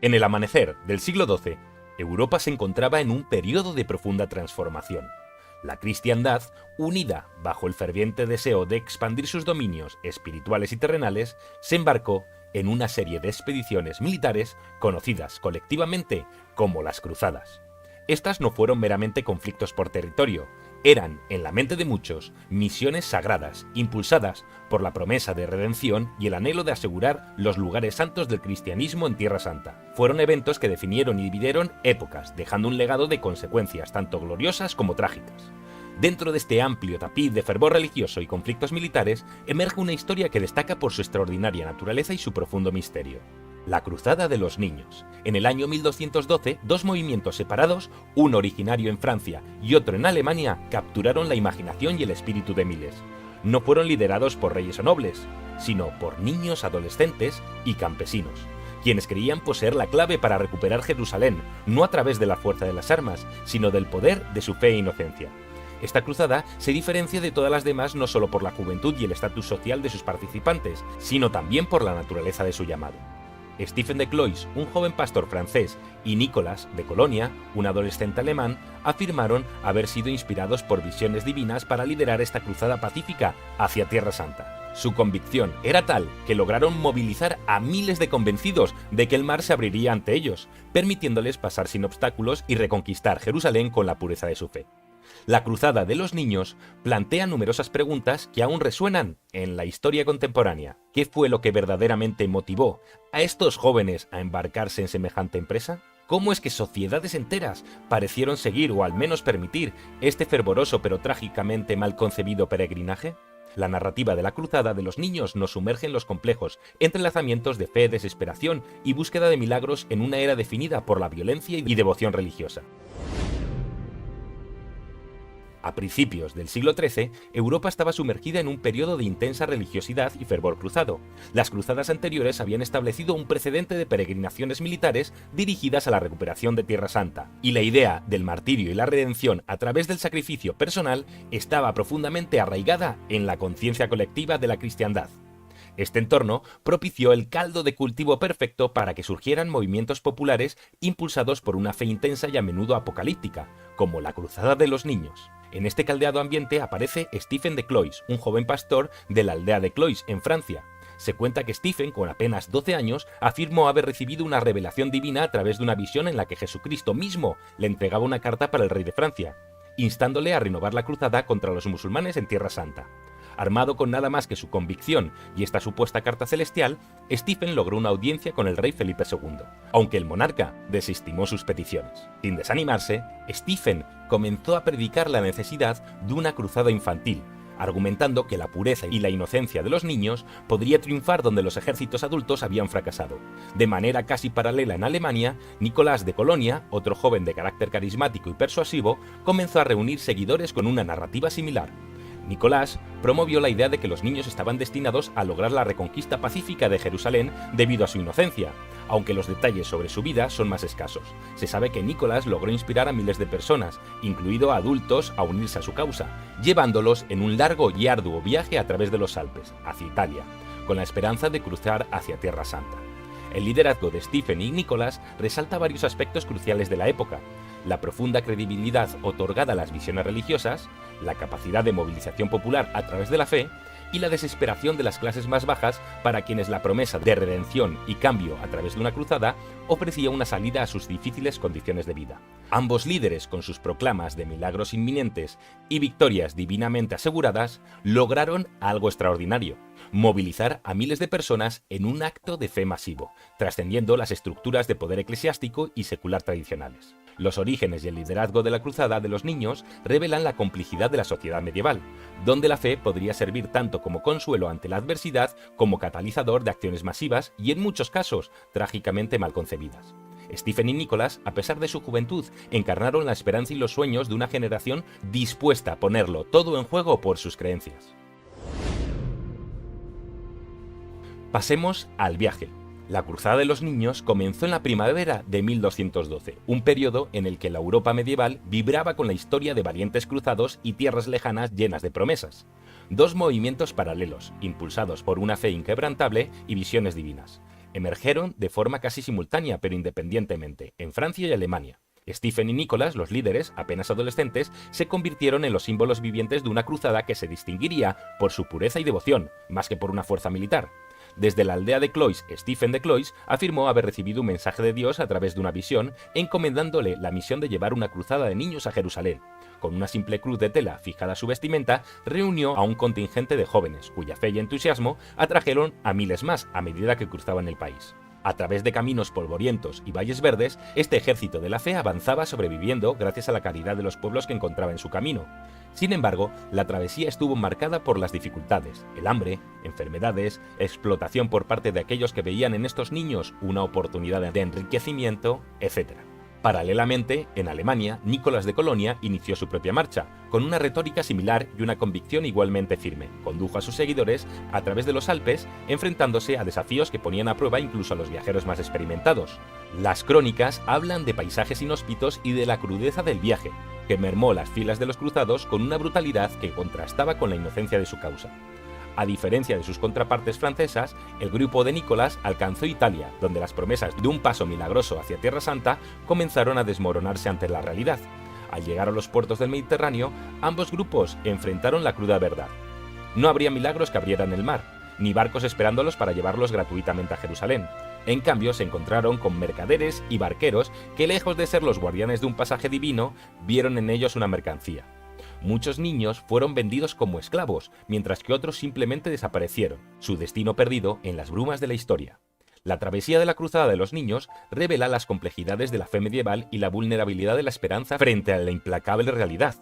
En el amanecer del siglo XII, Europa se encontraba en un periodo de profunda transformación. La cristiandad, unida bajo el ferviente deseo de expandir sus dominios espirituales y terrenales, se embarcó en una serie de expediciones militares conocidas colectivamente como las Cruzadas. Estas no fueron meramente conflictos por territorio, eran, en la mente de muchos, misiones sagradas, impulsadas por la promesa de redención y el anhelo de asegurar los lugares santos del cristianismo en Tierra Santa. Fueron eventos que definieron y dividieron épocas, dejando un legado de consecuencias tanto gloriosas como trágicas. Dentro de este amplio tapiz de fervor religioso y conflictos militares, emerge una historia que destaca por su extraordinaria naturaleza y su profundo misterio. La Cruzada de los Niños. En el año 1212, dos movimientos separados, uno originario en Francia y otro en Alemania, capturaron la imaginación y el espíritu de miles. No fueron liderados por reyes o nobles, sino por niños, adolescentes y campesinos, quienes creían poseer la clave para recuperar Jerusalén, no a través de la fuerza de las armas, sino del poder de su fe e inocencia. Esta cruzada se diferencia de todas las demás no solo por la juventud y el estatus social de sus participantes, sino también por la naturaleza de su llamado. Stephen de Cloyes, un joven pastor francés, y Nicolas de Colonia, un adolescente alemán, afirmaron haber sido inspirados por visiones divinas para liderar esta cruzada pacífica hacia Tierra Santa. Su convicción era tal que lograron movilizar a miles de convencidos de que el mar se abriría ante ellos, permitiéndoles pasar sin obstáculos y reconquistar Jerusalén con la pureza de su fe. La Cruzada de los Niños plantea numerosas preguntas que aún resuenan en la historia contemporánea. ¿Qué fue lo que verdaderamente motivó a estos jóvenes a embarcarse en semejante empresa? ¿Cómo es que sociedades enteras parecieron seguir o al menos permitir este fervoroso pero trágicamente mal concebido peregrinaje? La narrativa de la Cruzada de los Niños nos sumerge en los complejos entrelazamientos de fe, desesperación y búsqueda de milagros en una era definida por la violencia y devoción religiosa. A principios del siglo XIII, Europa estaba sumergida en un periodo de intensa religiosidad y fervor cruzado. Las cruzadas anteriores habían establecido un precedente de peregrinaciones militares dirigidas a la recuperación de Tierra Santa, y la idea del martirio y la redención a través del sacrificio personal estaba profundamente arraigada en la conciencia colectiva de la cristiandad. Este entorno propició el caldo de cultivo perfecto para que surgieran movimientos populares impulsados por una fe intensa y a menudo apocalíptica, como la Cruzada de los Niños. En este caldeado ambiente aparece Stephen de Cloyes, un joven pastor de la aldea de Cloyes, en Francia. Se cuenta que Stephen, con apenas 12 años, afirmó haber recibido una revelación divina a través de una visión en la que Jesucristo mismo le entregaba una carta para el rey de Francia, instándole a renovar la cruzada contra los musulmanes en Tierra Santa. Armado con nada más que su convicción y esta supuesta carta celestial, Stephen logró una audiencia con el rey Felipe II, aunque el monarca desestimó sus peticiones. Sin desanimarse, Stephen comenzó a predicar la necesidad de una cruzada infantil, argumentando que la pureza y la inocencia de los niños podría triunfar donde los ejércitos adultos habían fracasado. De manera casi paralela en Alemania, Nicolás de Colonia, otro joven de carácter carismático y persuasivo, comenzó a reunir seguidores con una narrativa similar. Nicolás promovió la idea de que los niños estaban destinados a lograr la reconquista pacífica de Jerusalén debido a su inocencia, aunque los detalles sobre su vida son más escasos. Se sabe que Nicolás logró inspirar a miles de personas, incluido a adultos, a unirse a su causa, llevándolos en un largo y arduo viaje a través de los Alpes, hacia Italia, con la esperanza de cruzar hacia Tierra Santa. El liderazgo de Stephen y Nicolás resalta varios aspectos cruciales de la época: la profunda credibilidad otorgada a las visiones religiosas, la capacidad de movilización popular a través de la fe y la desesperación de las clases más bajas para quienes la promesa de redención y cambio a través de una cruzada ofrecía una salida a sus difíciles condiciones de vida. Ambos líderes, con sus proclamas de milagros inminentes y victorias divinamente aseguradas, lograron algo extraordinario: movilizar a miles de personas en un acto de fe masivo, trascendiendo las estructuras de poder eclesiástico y secular tradicionales. Los orígenes y el liderazgo de la Cruzada de los Niños revelan la complejidad de la sociedad medieval, donde la fe podría servir tanto como consuelo ante la adversidad como catalizador de acciones masivas y, en muchos casos, trágicamente mal concebidas. Stephen y Nicolás, a pesar de su juventud, encarnaron la esperanza y los sueños de una generación dispuesta a ponerlo todo en juego por sus creencias. Pasemos al viaje. La Cruzada de los Niños comenzó en la primavera de 1212, un periodo en el que la Europa medieval vibraba con la historia de valientes cruzados y tierras lejanas llenas de promesas. Dos movimientos paralelos, impulsados por una fe inquebrantable y visiones divinas. Emergieron de forma casi simultánea pero independientemente, en Francia y Alemania. Stephen y Nicholas, los líderes, apenas adolescentes, se convirtieron en los símbolos vivientes de una cruzada que se distinguiría por su pureza y devoción, más que por una fuerza militar. Desde la aldea de Cloyes, Stephen de Cloyes afirmó haber recibido un mensaje de Dios a través de una visión, encomendándole la misión de llevar una cruzada de niños a Jerusalén. Con una simple cruz de tela fijada a su vestimenta, reunió a un contingente de jóvenes, cuya fe y entusiasmo atrajeron a miles más a medida que cruzaban el país. A través de caminos polvorientos y valles verdes, este ejército de la fe avanzaba sobreviviendo gracias a la caridad de los pueblos que encontraba en su camino. Sin embargo, la travesía estuvo marcada por las dificultades, el hambre, enfermedades, explotación por parte de aquellos que veían en estos niños una oportunidad de enriquecimiento, etc. Paralelamente, en Alemania, Nicolás de Colonia inició su propia marcha, con una retórica similar y una convicción igualmente firme. Condujo a sus seguidores a través de los Alpes, enfrentándose a desafíos que ponían a prueba incluso a los viajeros más experimentados. Las crónicas hablan de paisajes inhóspitos y de la crudeza del viaje, que mermó las filas de los cruzados con una brutalidad que contrastaba con la inocencia de su causa. A diferencia de sus contrapartes francesas, el grupo de Nicolás alcanzó Italia, donde las promesas de un paso milagroso hacia Tierra Santa comenzaron a desmoronarse ante la realidad. Al llegar a los puertos del Mediterráneo, ambos grupos enfrentaron la cruda verdad. No habría milagros que abrieran el mar, ni barcos esperándolos para llevarlos gratuitamente a Jerusalén. En cambio, se encontraron con mercaderes y barqueros que, lejos de ser los guardianes de un pasaje divino, vieron en ellos una mercancía. Muchos niños fueron vendidos como esclavos, mientras que otros simplemente desaparecieron, su destino perdido en las brumas de la historia. La travesía de la cruzada de los niños revela las complejidades de la fe medieval y la vulnerabilidad de la esperanza frente a la implacable realidad.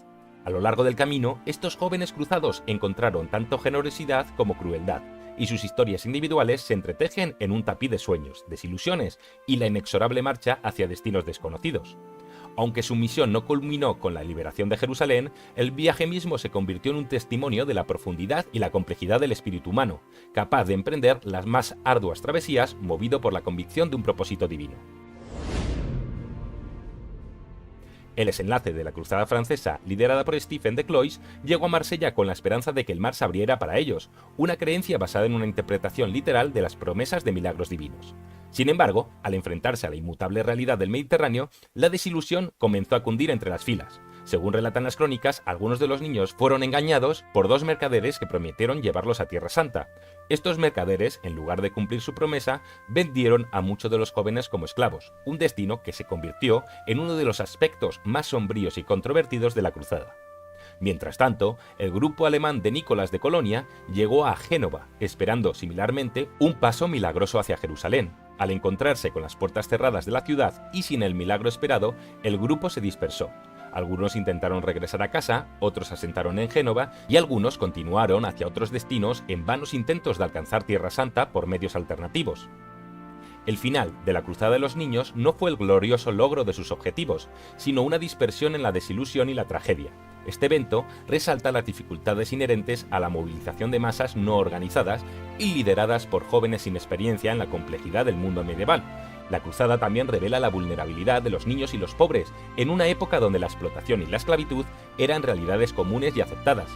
A lo largo del camino, estos jóvenes cruzados encontraron tanto generosidad como crueldad, y sus historias individuales se entretejen en un tapiz de sueños, desilusiones y la inexorable marcha hacia destinos desconocidos. Aunque su misión no culminó con la liberación de Jerusalén, el viaje mismo se convirtió en un testimonio de la profundidad y la complejidad del espíritu humano, capaz de emprender las más arduas travesías movido por la convicción de un propósito divino. El desenlace de la cruzada francesa, liderada por Stephen de Cloyes, llegó a Marsella con la esperanza de que el mar se abriera para ellos, una creencia basada en una interpretación literal de las promesas de milagros divinos. Sin embargo, al enfrentarse a la inmutable realidad del Mediterráneo, la desilusión comenzó a cundir entre las filas. Según relatan las crónicas, algunos de los niños fueron engañados por dos mercaderes que prometieron llevarlos a Tierra Santa. Estos mercaderes, en lugar de cumplir su promesa, vendieron a muchos de los jóvenes como esclavos, un destino que se convirtió en uno de los aspectos más sombríos y controvertidos de la cruzada. Mientras tanto, el grupo alemán de Nicolás de Colonia llegó a Génova, esperando similarmente un paso milagroso hacia Jerusalén. Al encontrarse con las puertas cerradas de la ciudad y sin el milagro esperado, el grupo se dispersó. Algunos intentaron regresar a casa, otros asentaron en Génova y algunos continuaron hacia otros destinos en vanos intentos de alcanzar Tierra Santa por medios alternativos. El final de la Cruzada de los Niños no fue el glorioso logro de sus objetivos, sino una dispersión en la desilusión y la tragedia. Este evento resalta las dificultades inherentes a la movilización de masas no organizadas y lideradas por jóvenes sin experiencia en la complejidad del mundo medieval. La cruzada también revela la vulnerabilidad de los niños y los pobres, en una época donde la explotación y la esclavitud eran realidades comunes y aceptadas.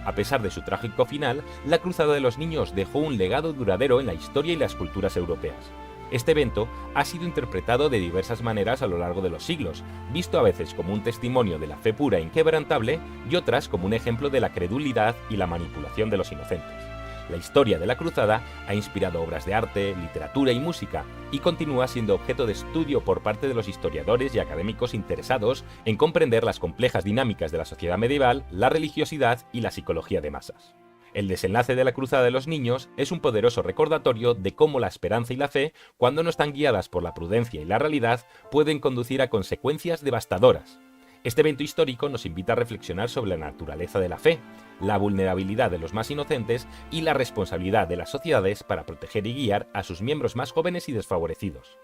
A pesar de su trágico final, la Cruzada de los Niños dejó un legado duradero en la historia y las culturas europeas. Este evento ha sido interpretado de diversas maneras a lo largo de los siglos, visto a veces como un testimonio de la fe pura e inquebrantable y otras como un ejemplo de la credulidad y la manipulación de los inocentes. La historia de la cruzada ha inspirado obras de arte, literatura y música, y continúa siendo objeto de estudio por parte de los historiadores y académicos interesados en comprender las complejas dinámicas de la sociedad medieval, la religiosidad y la psicología de masas. El desenlace de la Cruzada de los Niños es un poderoso recordatorio de cómo la esperanza y la fe, cuando no están guiadas por la prudencia y la realidad, pueden conducir a consecuencias devastadoras. Este evento histórico nos invita a reflexionar sobre la naturaleza de la fe, la vulnerabilidad de los más inocentes y la responsabilidad de las sociedades para proteger y guiar a sus miembros más jóvenes y desfavorecidos.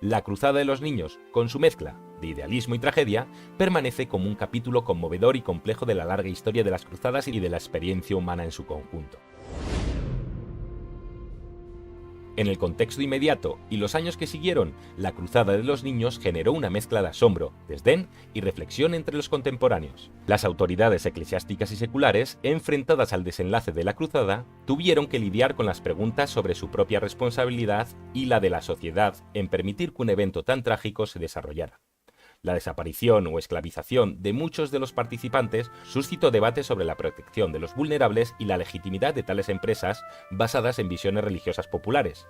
La Cruzada de los Niños, con su mezcla de idealismo y tragedia, permanece como un capítulo conmovedor y complejo de la larga historia de las cruzadas y de la experiencia humana en su conjunto. En el contexto inmediato y los años que siguieron, la Cruzada de los Niños generó una mezcla de asombro, desdén y reflexión entre los contemporáneos. Las autoridades eclesiásticas y seculares, enfrentadas al desenlace de la Cruzada, tuvieron que lidiar con las preguntas sobre su propia responsabilidad y la de la sociedad en permitir que un evento tan trágico se desarrollara. La desaparición o esclavización de muchos de los participantes suscitó debates sobre la protección de los vulnerables y la legitimidad de tales empresas basadas en visiones religiosas populares.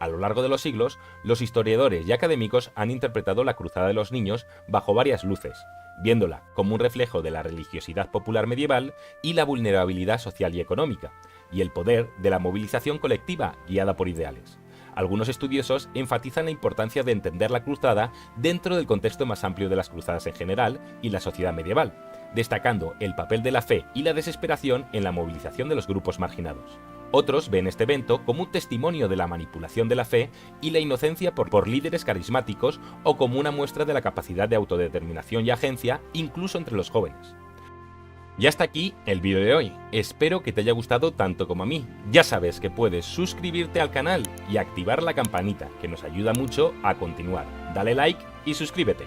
A lo largo de los siglos, los historiadores y académicos han interpretado la Cruzada de los Niños bajo varias luces, viéndola como un reflejo de la religiosidad popular medieval y la vulnerabilidad social y económica, y el poder de la movilización colectiva guiada por ideales. Algunos estudiosos enfatizan la importancia de entender la cruzada dentro del contexto más amplio de las cruzadas en general y la sociedad medieval, destacando el papel de la fe y la desesperación en la movilización de los grupos marginados. Otros ven este evento como un testimonio de la manipulación de la fe y la inocencia por líderes carismáticos o como una muestra de la capacidad de autodeterminación y agencia incluso entre los jóvenes. Y hasta aquí el vídeo de hoy. Espero que te haya gustado tanto como a mí. Ya sabes que puedes suscribirte al canal y activar la campanita, que nos ayuda mucho a continuar. Dale like y suscríbete.